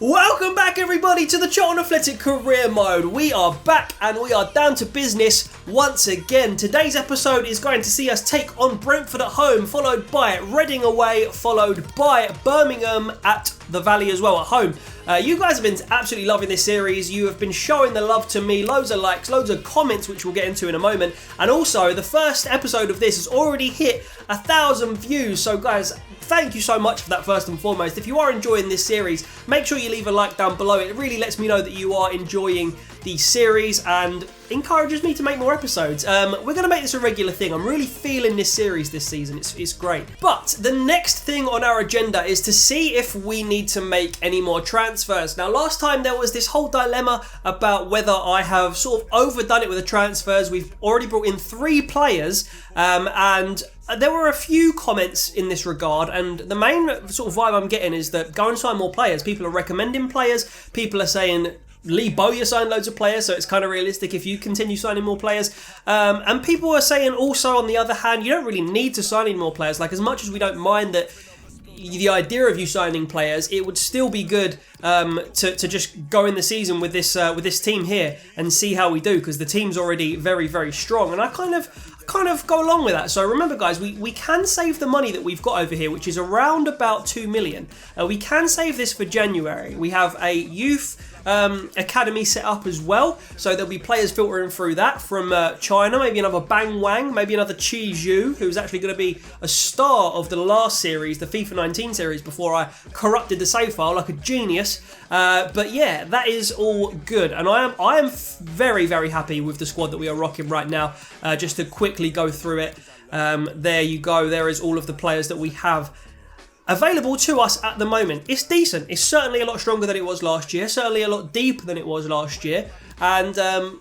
Welcome back everybody to the Charlton Athletic Career Mode. We are back and we are down to business once again. Today's episode is going to see us take on Brentford at home, followed by Reading away, followed by Birmingham at the Valley as well at home. You guys have been absolutely loving this series. You have been showing the love to me, loads of likes, loads of comments, which we'll get into in a moment. And also, the first episode of this has already hit 1,000 views. So guys, thank you so much for that first and foremost. If you are enjoying this series, make sure you leave a like down below. It really lets me know that you are enjoying the series and encourages me to make more episodes. We're going to make this a regular thing. I'm really feeling this series this season. It's great. But the next thing on our agenda is to see if we need to make any more transfers. Now, last time there was this whole dilemma about whether I have sort of overdone it with the transfers. We've already brought in 3 players and there were a few comments in this regard, and the main sort of vibe I'm getting is that go and sign more players. People are recommending players. People are saying Lee Bowyer signed loads of players, so it's kind of realistic if you continue signing more players. And people are saying also, on the other hand, you don't really need to sign any more players. Like, as much as we don't mind that the idea of you signing players, it would still be good to just go in the season with this team here and see how we do, because the team's already very, very strong. And I kind of go along with that. So remember guys, we can save the money that we've got over here, which is around about 2 million. We can save this for January. We have a youth academy set up as well, so there'll be players filtering through that from China, maybe another Bang Wang, maybe another Chi Zhu, who's actually going to be a star of the last series, the FIFA 19 series, before I corrupted the save file like a genius. But yeah, that is all good, and I am very, very happy with the squad that we are rocking right now. Just to quickly go through it, there you go. There is all of the players that we have available to us at the moment. It's decent. It's certainly a lot stronger than it was last year, certainly a lot deeper than it was last year, and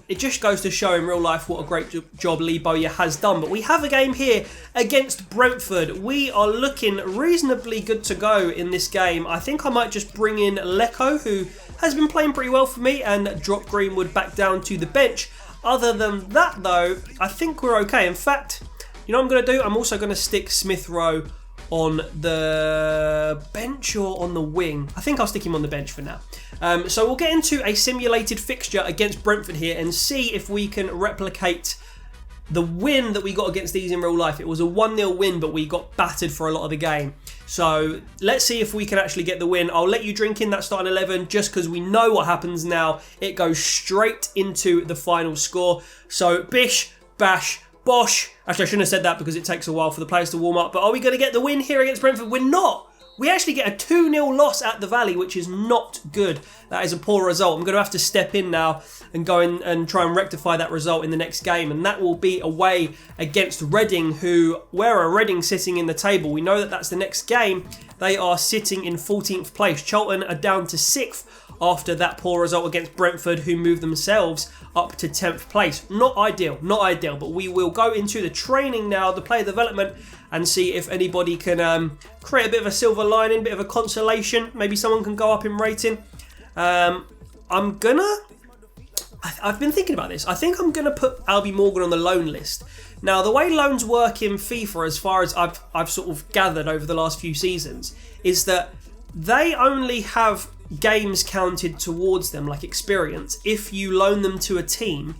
it just goes to show in real life what a great job Lee Bowyer has done. But we have a game here against Brentford. We are looking reasonably good to go in this game. I think I might just bring in Lecco, who has been playing pretty well for me, and drop Greenwood back down to the bench. Other than that though, I think we're okay. In fact, you know what I'm going to do? I'm also going to stick Smith Rowe on the bench or on the wing. I think I'll stick him on the bench for now. So we'll get into a simulated fixture against Brentford here and see if we can replicate the win that we got against these in real life. It was a 1-0 win, but we got battered for a lot of the game. So let's see if we can actually get the win. I'll let you drink in that starting 11 just because we know what happens now. It goes straight into the final score. So bish, bash, bosh. Actually, I shouldn't have said that because it takes a while for the players to warm up. But are we going to get the win here against Brentford? We're not. We actually get a 2-0 loss at the Valley, which is not good. That is a poor result. I'm going to have to step in now and go in and try and rectify that result in the next game. And that will be away against Reading, where are Reading sitting in the table? We know that that's the next game. They are sitting in 14th place. Charlton are down to 6th after that poor result against Brentford, who moved themselves up to 10th place. Not ideal, but we will go into the training now, the player development, and see if anybody can create a bit of a silver lining, a bit of a consolation. Maybe someone can go up in rating. I've been thinking about this. I think I'm going to put Albie Morgan on the loan list. Now, the way loans work in FIFA, as far as I've sort of gathered over the last few seasons, is that they only have games counted towards them, like experience, if you loan them to a team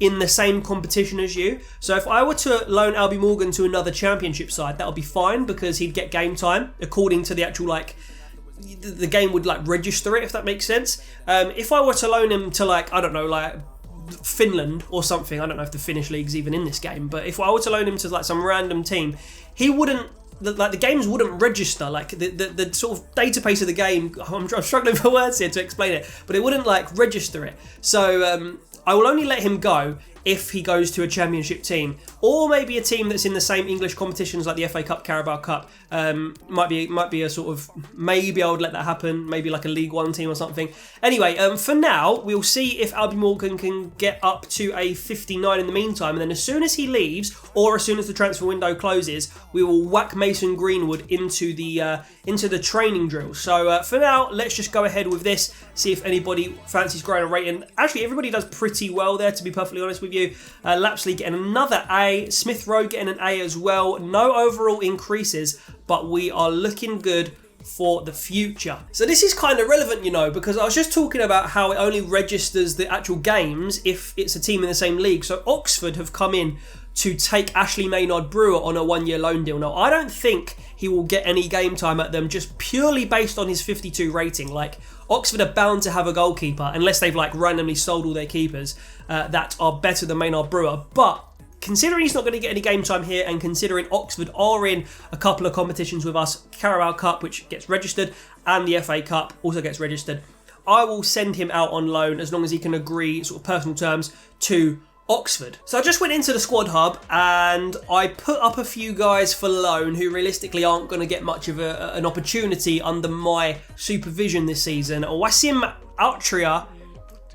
in the same competition as you. So if I were to loan Albie Morgan to another championship side, that would be fine because he'd get game time according to the actual, like, the game would like register it, if that makes sense. If I were to loan him to, like, I don't know, like Finland or something, I don't know if the Finnish league's even in this game, but if I were to loan him to like some random team, he wouldn't, like, the games wouldn't register. Like the sort of database of the game, I'm struggling for words here to explain it, but it wouldn't like register it. So I will only let him go if he goes to a championship team, or maybe a team that's in the same English competitions like the FA Cup, Carabao Cup. Might be a sort of, maybe I would let that happen, maybe like a League One team or something. Anyway, for now, we'll see if Albie Morgan can get up to a 59 in the meantime, and then as soon as he leaves, or as soon as the transfer window closes, we will whack Mason Greenwood into the training drill. So for now, let's just go ahead with this, see if anybody fancies growing a rating. Actually, everybody does pretty well there, to be perfectly honest with you. Lapsley getting another A, Smith Rowe getting an A as well. No overall increases, but we are looking good for the future. So this is kind of relevant, you know, because I was just talking about how it only registers the actual games if it's a team in the same league. So Oxford have come in to take Ashley Maynard-Brewer on a 1-year loan deal. Now, I don't think he will get any game time at them just purely based on his 52 rating. Like, Oxford are bound to have a goalkeeper, unless they've like randomly sold all their keepers that are better than Maynard-Brewer. But considering he's not going to get any game time here, and considering Oxford are in a couple of competitions with us, Carabao Cup, which gets registered, and the FA Cup also gets registered, I will send him out on loan as long as he can agree sort of personal terms to Oxford. So I just went into the squad hub and I put up a few guys for loan who realistically aren't going to get much of an opportunity under my supervision this season. Wassim Altria,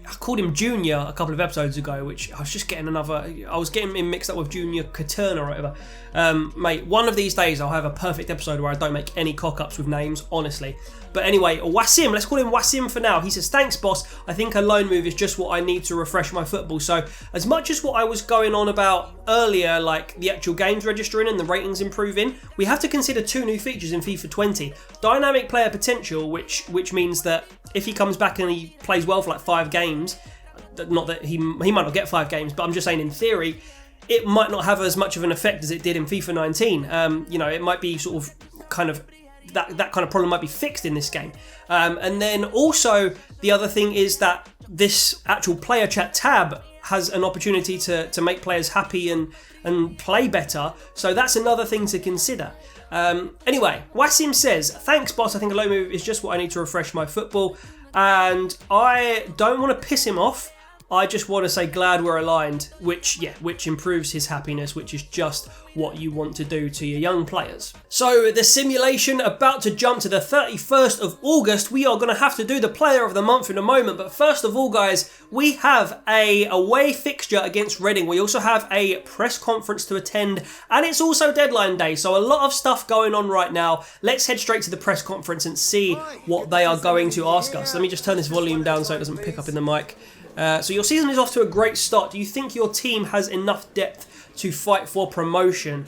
I called him Junior a couple of episodes ago, which I was just getting I was getting him mixed up with Junior Katerna or whatever. Mate, one of these days I'll have a perfect episode where I don't make any cock-ups with names, honestly. But anyway, Wassim, let's call him Wassim for now. He says, thanks boss, I think a loan move is just what I need to refresh my football. So as much as what I was going on about earlier, like the actual games registering and the ratings improving, we have to consider 2 new features in FIFA 20. Dynamic player potential, which means that if he comes back and he plays well for like 5 games, not that he might not get 5 games, but I'm just saying in theory, it might not have as much of an effect as it did in FIFA 19. You know, it might be sort of kind of that kind of problem might be fixed in this game. And then also the other thing is that this actual player chat tab has an opportunity to make players happy and play better. So that's another thing to consider. Anyway, Wassim says, thanks boss, I think a low move is just what I need to refresh my football. And I don't want to piss him off. I just want to say glad we're aligned, which improves his happiness, which is just what you want to do to your young players. So the simulation about to jump to the 31st of August. We are going to have to do the player of the month in a moment. But first of all, guys, we have a away fixture against Reading. We also have a press conference to attend, and it's also deadline day. So a lot of stuff going on right now. Let's head straight to the press conference and see what they are going to ask us. Let me just turn this volume down so it doesn't pick up in the mic. So your season is off to a great start. Do you think your team has enough depth to fight for promotion?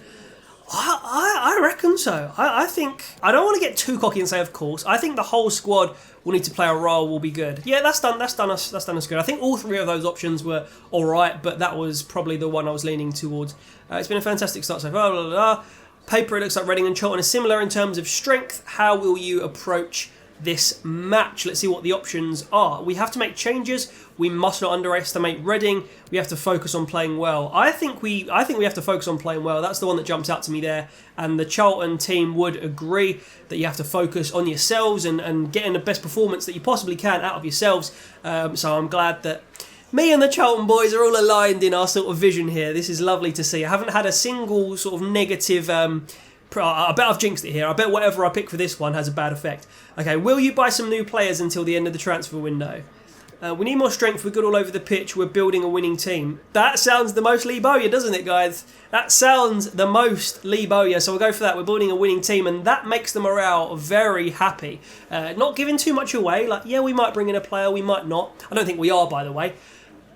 I reckon so. I think, I don't want to get too cocky and say of course. I think the whole squad will need to play a role, will be good. Yeah, that's done us good. I think all 3 of those options were alright, but that was probably the one I was leaning towards. It's been a fantastic start so far. Blah, blah, blah. Paper, it looks like Reading and Charlton are similar in terms of strength. How will you approach this match? Let's see what the options are. We have to make changes. We must not underestimate Reading. We have to focus on playing well. I think we have to focus on playing well. That's the one that jumps out to me there. And the Charlton team would agree that you have to focus on yourselves and getting the best performance that you possibly can out of yourselves. So I'm glad that me and the Charlton boys are all aligned in our sort of vision here. This is lovely to see. I haven't had a single sort of negative I bet I've jinxed it here. I bet whatever I pick for this one has a bad effect. Okay, will you buy some new players until the end of the transfer window? We need more strength. We're good all over the pitch. We're building a winning team. That sounds the most Lee Bowyer, doesn't it, guys? That sounds the most Lee Bowyer. So we'll go for that. We're building a winning team, and that makes the morale very happy. Not giving too much away. Like, yeah, we might bring in a player. We might not. I don't think we are, by the way.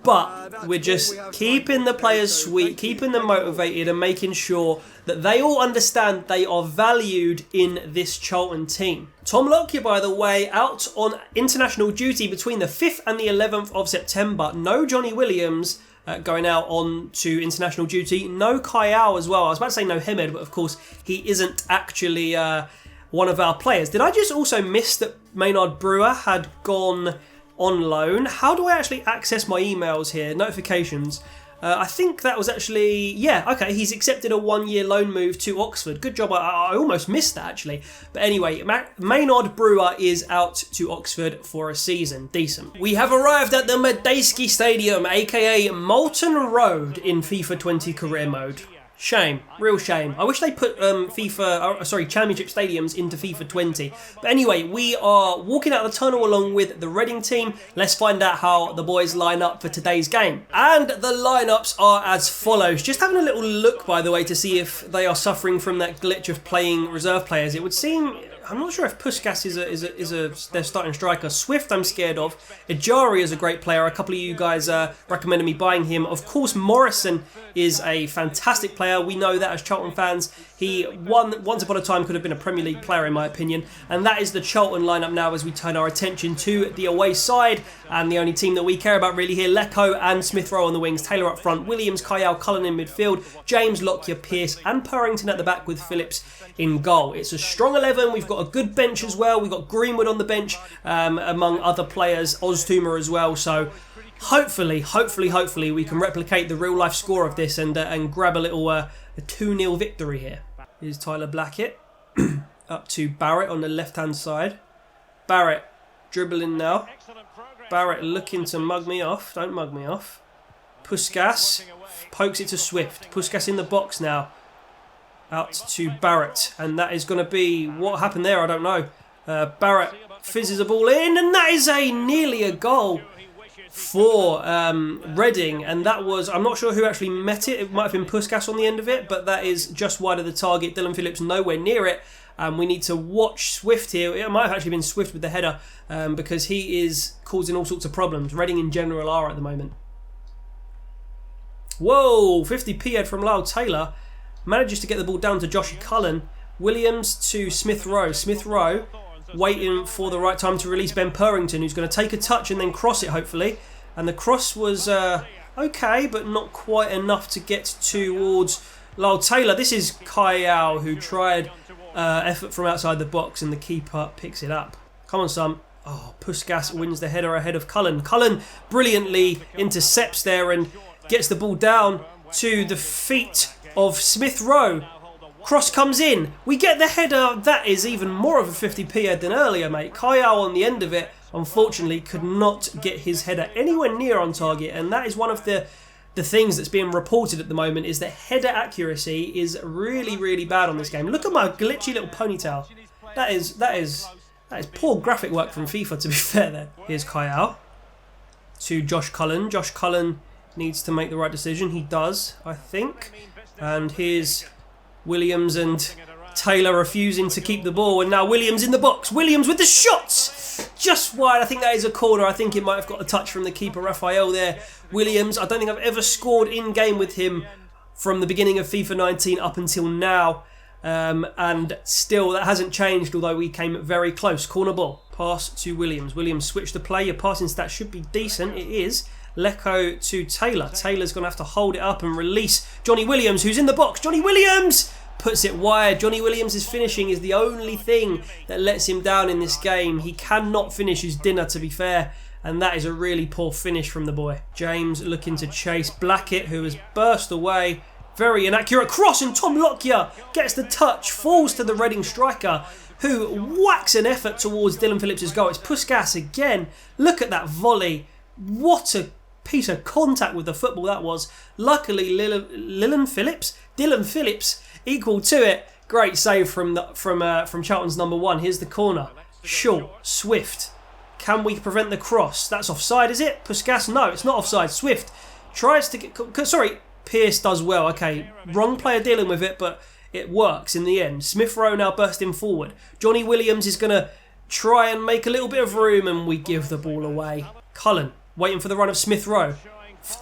But we're just keeping the players sweet, keeping them motivated and making sure that they all understand they are valued in this Charlton team. Tom Lockyer, by the way, out on international duty between the 5th and the 11th of September. No Johnny Williams going out on to international duty. No Kayao as well. I was about to say no Hemed, but of course he isn't actually one of our players. Did I just also miss that Maynard-Brewer had gone on loan? How do I actually access my emails here? Notifications. I think that was actually, yeah, okay, he's accepted a 1-year loan move to Oxford. Good job, I almost missed that actually. But anyway, Maynard-Brewer is out to Oxford for a season. Decent. We have arrived at the Madejski Stadium, aka Molten Road in FIFA 20 career mode. Shame, real shame. I wish they put Championship stadiums into FIFA 20. But anyway, we are walking out of the tunnel along with the Reading team. Let's find out how the boys line up for today's game. And the lineups are as follows. Just having a little look, by the way, to see if they are suffering from that glitch of playing reserve players. It would seem, I'm not sure if Puskas is their starting striker. Swift I'm scared of. Ejari is a great player. A couple of you guys recommended me buying him. Of course, Morrison is a fantastic player. We know that as Charlton fans. He once upon a time could have been a Premier League player in my opinion. And that is the Charlton lineup now as we turn our attention to the away side. And the only team that we care about really here, Lecco and Smith Rowe on the wings. Taylor up front, Williams, Kyle, Cullen in midfield, James, Lockyer, Pearce and Purrington at the back with Phillips in goal. It's a strong 11. We've got a good bench as well. We've got Greenwood on the bench among other players, Oztumer as well. So hopefully we can replicate the real life score of this and grab a little a 2-0 victory here. Here's Tyler Blackett up to Barrett on the left hand side. Barrett dribbling now. Barrett looking to mug me off. Don't mug me off. Puskas pokes it to Swift. Puskas in the box now. Out to Barrett. And that is going to be... What happened there? I don't know. Barrett fizzes a ball in. And that is nearly a goal for Reading. And that was... I'm not sure who actually met it. It might have been Puskas on the end of it. But that is just wide of the target. Dylan Phillips nowhere near it. We need to watch Swift here. It might have actually been Swift with the header. Because he is causing all sorts of problems. Reading in general are at the moment. Whoa! 50p head from Lyle Taylor. Manages to get the ball down to Josh Cullen. Williams to Smith Rowe. Smith Rowe waiting for the right time to release Ben Purrington, who's going to take a touch and then cross it, hopefully. And the cross was okay, but not quite enough to get towards Lyle Taylor. This is Kyle, who tried effort from outside the box, and the keeper picks it up. Come on, son. Oh, Puskas wins the header ahead of Cullen. Cullen brilliantly intercepts there and gets the ball down to the feet of Smith Rowe. Cross comes in. We get the header. That is even more of a 50p head than earlier, mate. Kyle on the end of it, unfortunately, could not get his header anywhere near on target. And that is one of the things that's being reported at the moment, is that header accuracy is really, really bad on this game. Look at my glitchy little ponytail. That is poor graphic work from FIFA, to be fair there. Here's Kyle to Josh Cullen. Josh Cullen needs to make the right decision. He does, I think. And here's Williams and Taylor refusing to keep the ball. And now Williams in the box. Williams with the shots! Just wide. I think that is a corner. I think it might have got a touch from the keeper, Raphael, there. Williams, I don't think I've ever scored in-game with him from the beginning of FIFA 19 up until now. And still, that hasn't changed, although we came very close. Corner ball. Pass to Williams. Williams switched the play. Your passing stat should be decent. It is. Lecco to Taylor. Taylor's going to have to hold it up and release Johnny Williams, who's in the box. Johnny Williams puts it wide. Johnny Williams' finishing is the only thing that lets him down in this game. He cannot finish his dinner, to be fair. And that is a really poor finish from the boy. James looking to chase Blackett, who has burst away. Very inaccurate cross, and Tom Lockyer gets the touch. Falls to the Reading striker, who whacks an effort towards Dylan Phillips' goal. It's Puskas again. Look at that volley. What a piece of contact with the football that was. Luckily, Dylan Phillips equal to it. Great save from Charlton's number one. Here's the corner. Short, Swift. Can we prevent the cross? That's offside, is it? Puskas? No, it's not offside. Swift tries to get... Sorry, Pearce does well. Okay, wrong player dealing with it, but it works in the end. Smith Rowe now bursting forward. Johnny Williams is going to try and make a little bit of room, and we give the ball away. Cullen waiting for the run of Smith Rowe.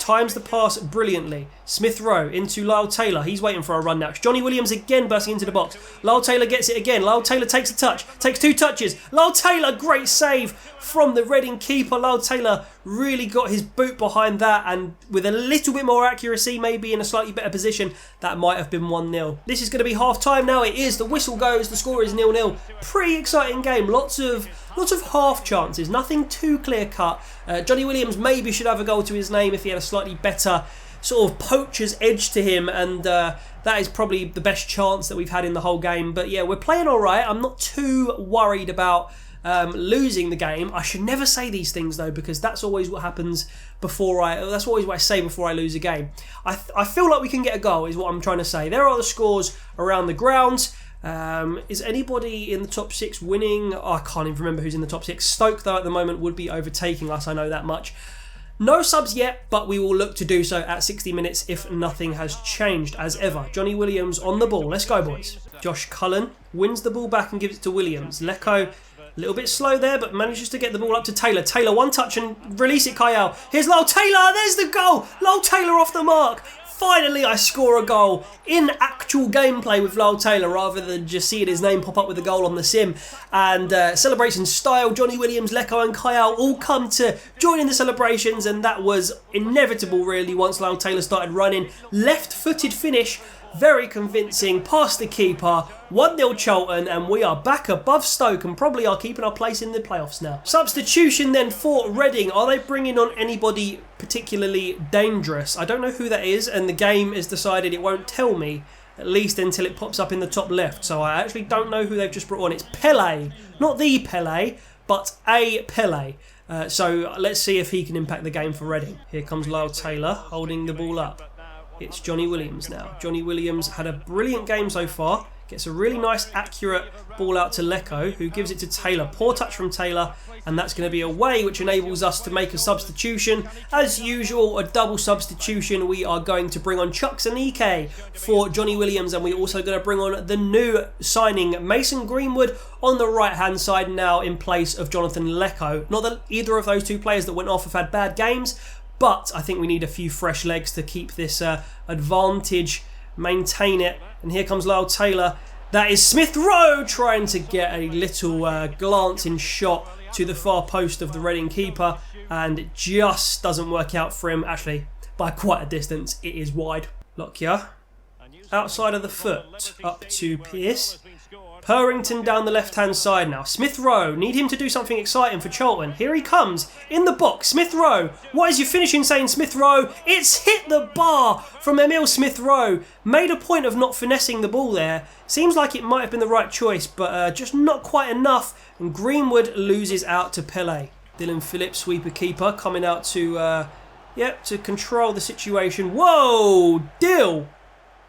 Times the pass brilliantly. Smith Rowe into Lyle Taylor. He's waiting for a run now. It's Johnny Williams again bursting into the box. Lyle Taylor gets it again. Lyle Taylor takes a touch. Takes two touches. Lyle Taylor, great save from the Reading keeper. Lyle Taylor really got his boot behind that, and with a little bit more accuracy, maybe in a slightly better position, that might have been 1-0. This is going to be half time now. It is. The whistle goes. The score is 0-0. Pretty exciting game. Lots of half chances. Nothing too clear cut. Johnny Williams maybe should have a goal to his name if he had a slightly better sort of poacher's edge to him, and that is probably the best chance that we've had in the whole game. But yeah, we're playing all right. I'm not too worried about losing the game. I should never say these things though, because that's always what happens that's always what I say before I lose a game. I feel like we can get a goal, is what I'm trying to say. There are the scores around the grounds. Is anybody in the top 6 winning? I can't even remember who's in the top 6. Stoke though at the moment would be overtaking us, I know that much. No subs yet, but we will look to do so at 60 minutes if nothing has changed as ever. Johnny Williams on the ball. Let's go, boys. Josh Cullen wins the ball back and gives it to Williams. Lecco, a little bit slow there, but manages to get the ball up to Taylor. Taylor, one touch and release it, Kyle. Here's Lyle Taylor. There's the goal. Lyle Taylor off the mark. Finally, I score a goal in actual gameplay with Lyle Taylor rather than just seeing his name pop up with a goal on the sim. And celebration style, Johnny Williams, Lecco and Kyle all come to join in the celebrations, and that was inevitable really once Lyle Taylor started running. Left-footed finish, very convincing, past the keeper, 1-0 Charlton, and we are back above Stoke and probably are keeping our place in the playoffs now. Substitution then for Reading. Are they bringing on anybody particularly dangerous? I don't know who that is, and the game has decided it won't tell me, at least until it pops up in the top left. So I actually don't know who they've just brought on. It's Pele, not the Pele, but a Pele. So let's see if he can impact the game for Reading. Here comes Lyle Taylor holding the ball up. It's Johnny Williams now. Johnny Williams had a brilliant game so far. Gets a really nice, accurate ball out to Lecco, who gives it to Taylor. Poor touch from Taylor, and that's going to be away, which enables us to make a substitution. As usual, a double substitution. We are going to bring on Chuks Aneke for Johnny Williams, and we're also going to bring on the new signing, Mason Greenwood, on the right-hand side now in place of Jonathan Lecco. Not that either of those two players that went off have had bad games, but I think we need a few fresh legs to keep this advantage, maintain it. And here comes Lyle Taylor. That is Smith Rowe trying to get a little glancing shot to the far post of the Reading keeper, and it just doesn't work out for him. Actually, by quite a distance, it is wide. Lockyer, outside of the foot, up to Pearce. Purrington down the left-hand side now. Smith Rowe, need him to do something exciting for Charlton. Here he comes, in the box. Smith Rowe, what is your finishing saying, Smith Rowe? It's hit the bar from Emil Smith Rowe. Made a point of not finessing the ball there. Seems like it might have been the right choice, but just not quite enough. And Greenwood loses out to Pele. Dylan Phillips, sweeper keeper, coming out to, to control the situation. Whoa, Dill!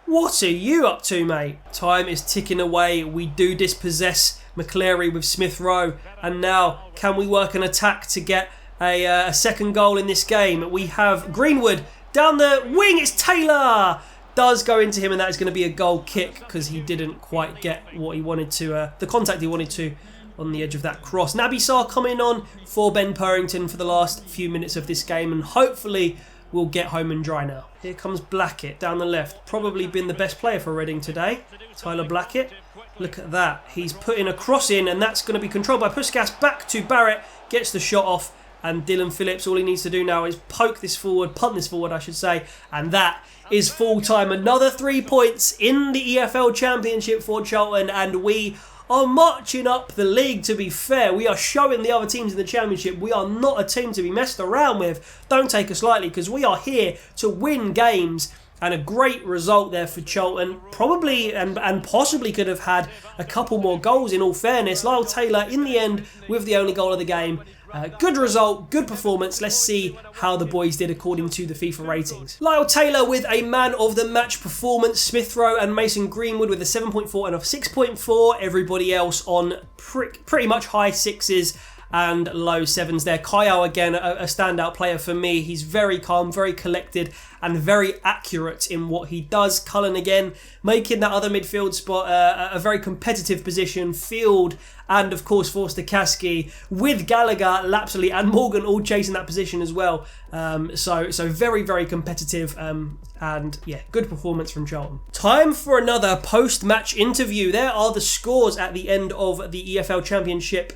What are you up to, mate? Time is ticking away. We do dispossess McCleary with Smith Rowe. And now, can we work an attack to get a second goal in this game? We have Greenwood down the wing. It's Taylor! Does go into him, and that is going to be a goal kick because he didn't quite get what he wanted to, the contact he wanted to on the edge of that cross. Naby Sarr coming on for Ben Purrington for the last few minutes of this game, and hopefully we'll get home and dry now. Here comes Blackett down the left. Probably been the best player for Reading today. Tyler Blackett. Look at that. He's putting a cross in, and that's going to be controlled by Puskas. Back to Barrett. Gets the shot off. And Dylan Phillips, all he needs to do now is punt this forward, I should say. And that is full time. Another 3 points in the EFL Championship for Charlton. And we are marching up the league, to be fair. We are showing the other teams in the Championship we are not a team to be messed around with. Don't take us lightly, because we are here to win games. And a great result there for Charlton. Probably and possibly could have had a couple more goals, in all fairness. Lyle Taylor, in the end, with the only goal of the game. Good result, good performance. Let's see how the boys did according to the FIFA ratings. Lyle Taylor with a man of the match performance. Smith Rowe and Mason Greenwood with a 7.4 and a 6.4. Everybody else on pretty much high 6s and low 7s there. Kyle, again, a standout player for me. He's very calm, very collected, and very accurate in what he does. Cullen, again, making that other midfield spot a very competitive position. Field and, of course, Forster Kasky with Gallagher, Lapsley and Morgan all chasing that position as well. So very, very competitive and, yeah, good performance from Charlton. Time for another post-match interview. There are the scores at the end of the EFL Championship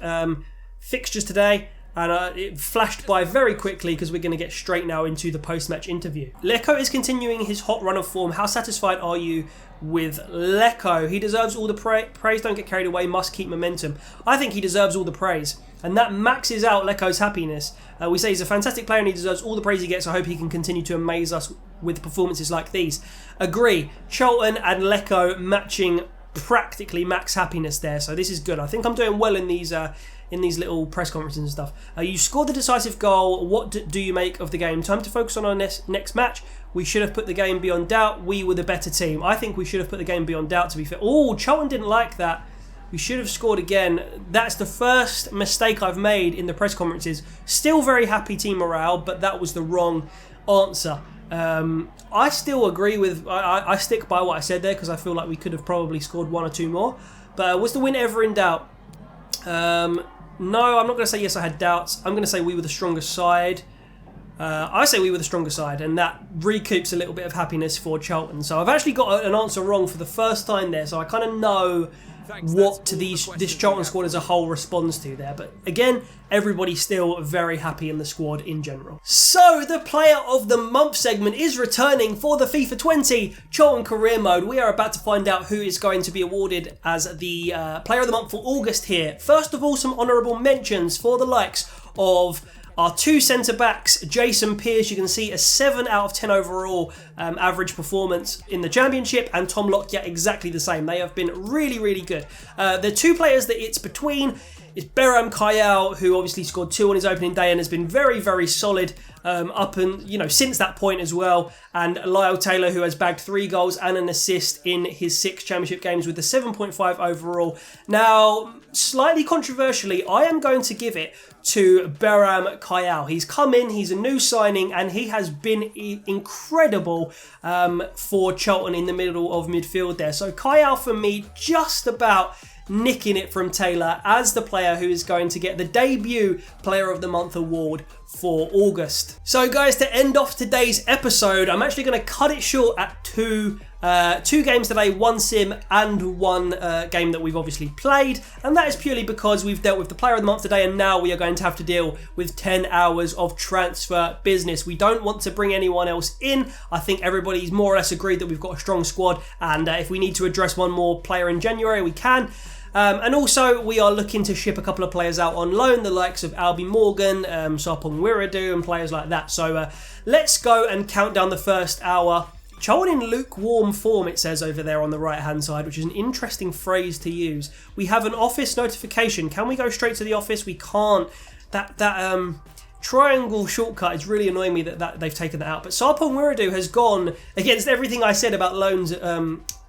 fixtures today, and it flashed by very quickly because we're going to get straight now into the post-match interview. Lecco is continuing his hot run of form. How satisfied are you with Lecco? He deserves all the praise. Don't get carried away. Must keep momentum. I think he deserves all the praise, and that maxes out Lecco's happiness. We say he's a fantastic player and he deserves all the praise he gets. I hope he can continue to amaze us with performances like these. Agree. Charlton and Lecco matching practically max happiness there, so this is good. I think I'm doing well in these little press conferences and stuff. You scored the decisive goal. What do you make of the game? Time to focus on our next match. We should have put the game beyond doubt. We were the better team. I think we should have put the game beyond doubt, to be fair. Oh, Charlton didn't like that. We should have scored again. That's the first mistake I've made in the press conferences. Still very happy team morale, but that was the wrong answer. I still agree with... I stick by what I said there because I feel like we could have probably scored 1 or 2 more. But was the win ever in doubt? No, I'm not going to say yes, I had doubts. I'm going to say we were the stronger side. I say we were the stronger side, and that recoups a little bit of happiness for Charlton. So I've actually got an answer wrong for the first time there, so I kind of know what this Charlton squad as a whole responds to there. But again, everybody's still very happy in the squad in general. So the Player of the Month segment is returning for the FIFA 20 Charlton Career Mode. We are about to find out who is going to be awarded as the Player of the Month for August here. First of all, some honourable mentions for the likes of our 2 centre-backs, Jason Pearce. You can see a 7 out of 10 overall average performance in the Championship, and Tom Lockyer exactly the same. They have been really, really good. The 2 players that it's between is Beram Kayal, who obviously scored 2 on his opening day and has been very, very solid up and since that point as well. And Lyle Taylor, who has bagged 3 goals and an assist in his 6 Championship games with a 7.5 overall. Now, slightly controversially, I am going to give it to Beram Kayal. He's come in, he's a new signing, and he has been incredible for Charlton in the middle of midfield there. So Kayal for me, just about nicking it from Taylor as the player who is going to get the debut Player of the Month award for August. So guys, to end off today's episode, I'm actually going to cut it short at two games today, 1 sim and 1 game that we've obviously played, and that is purely because we've dealt with the Player of the Month today, and now we are going to have to deal with 10 hours of transfer business. We don't want to bring anyone else in. I think everybody's more or less agreed that we've got a strong squad, and if we need to address one more player in January, we can. And also, we are looking to ship a couple of players out on loan, the likes of Albie Morgan, Sarpong Wiradu, and players like that. So let's go and count down the first hour. Charlton in lukewarm form, it says over there on the right-hand side, which is an interesting phrase to use. We have an office notification. Can we go straight to the office? We can't. That triangle shortcut is really annoying me that they've taken that out. But Sarpong Wiradu has gone against everything I said about loans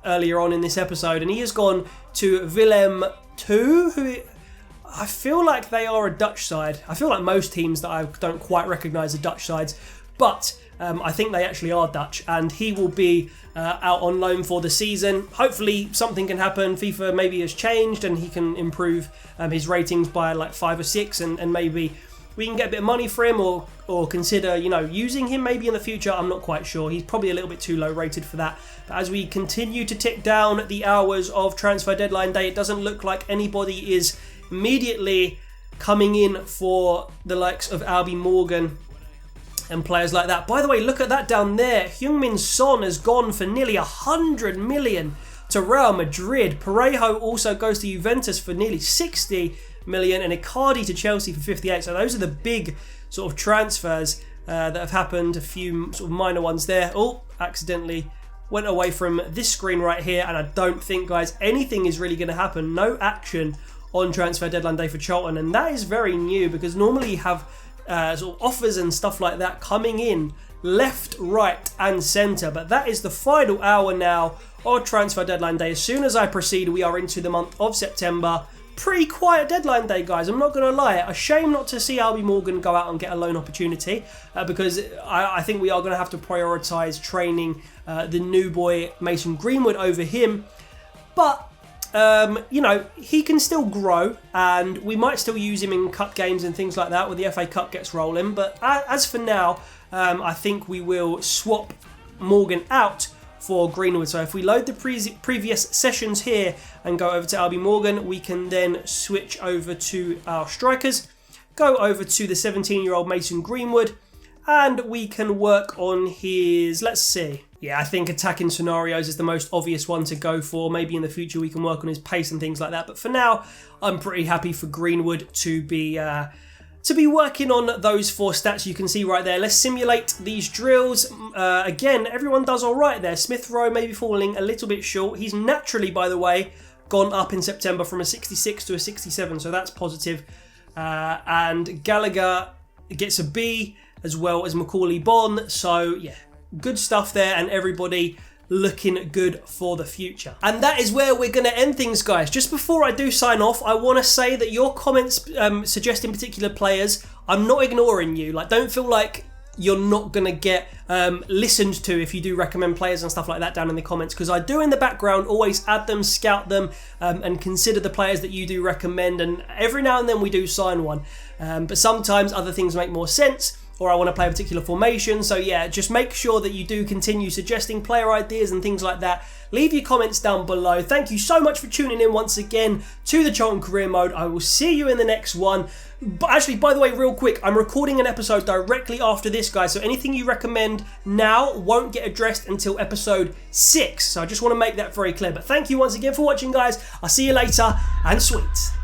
earlier on in this episode, and he has gone to Willem 2, who I feel like they are a Dutch side. I feel like most teams that I don't quite recognise are Dutch sides, but I think they actually are Dutch, and he will be out on loan for the season. Hopefully something can happen. FIFA maybe has changed and he can improve his ratings by like 5 or 6, and maybe we can get a bit of money for him, or consider, using him maybe in the future. I'm not quite sure. He's probably a little bit too low rated for that. But as we continue to tick down the hours of transfer deadline day, it doesn't look like anybody is immediately coming in for the likes of Albie Morgan and players like that. By the way, look at that down there. Heung-min Son has gone for nearly 100 million to Real Madrid. Parejo also goes to Juventus for nearly 60 million, and Icardi to Chelsea for 58. So those are the big sort of transfers that have happened. A few sort of minor ones there. Oh, accidentally went away from this screen right here, and I don't think, guys, anything is really going to happen. No action on transfer deadline day for Charlton, and that is very new because normally you have sort of offers and stuff like that coming in left, right and centre. But that is the final hour now of transfer deadline day. As soon as I proceed, we are into the month of September. Pretty quiet deadline day, guys, I'm not going to lie. A shame not to see Albie Morgan go out and get a loan opportunity because I think we are going to have to prioritise training the new boy Mason Greenwood over him. But he can still grow, and we might still use him in cup games and things like that when the FA Cup gets rolling. But as for now, I think we will swap Morgan out for Greenwood. So if we load the previous sessions here and go over to Albie Morgan, we can then switch over to our strikers, go over to the 17-year-old Mason Greenwood, and we can work on his, let's see. Yeah, I think attacking scenarios is the most obvious one to go for. Maybe in the future we can work on his pace and things like that. But for now, I'm pretty happy for Greenwood to be working on those 4 stats you can see right there. Let's simulate these drills. Again, everyone does all right there. Smith Rowe maybe falling a little bit short. He's naturally, by the way, gone up in September from a 66 to a 67, so that's positive. And Gallagher gets a B, as well as Macaulay Bonne. So, yeah, good stuff there, and everybody looking good for the future. And that is where we're going to end things, guys. Just before I do sign off, I want to say that your comments suggesting particular players, I'm not ignoring you. Like, don't feel like you're not going to get listened to if you do recommend players and stuff like that down in the comments, because I do in the background always add them, scout them, and consider the players that you do recommend, and every now and then we do sign one, but sometimes other things make more sense, or I want to play a particular formation. So yeah, just make sure that you do continue suggesting player ideas and things like that. Leave your comments down below. Thank you so much for tuning in once again to the Charlton Career Mode. I will see you in the next one. But actually, by the way, real quick, I'm recording an episode directly after this, guys, so anything you recommend now won't get addressed until episode 6. So I just want to make that very clear. But thank you once again for watching, guys. I'll see you later, and sweet.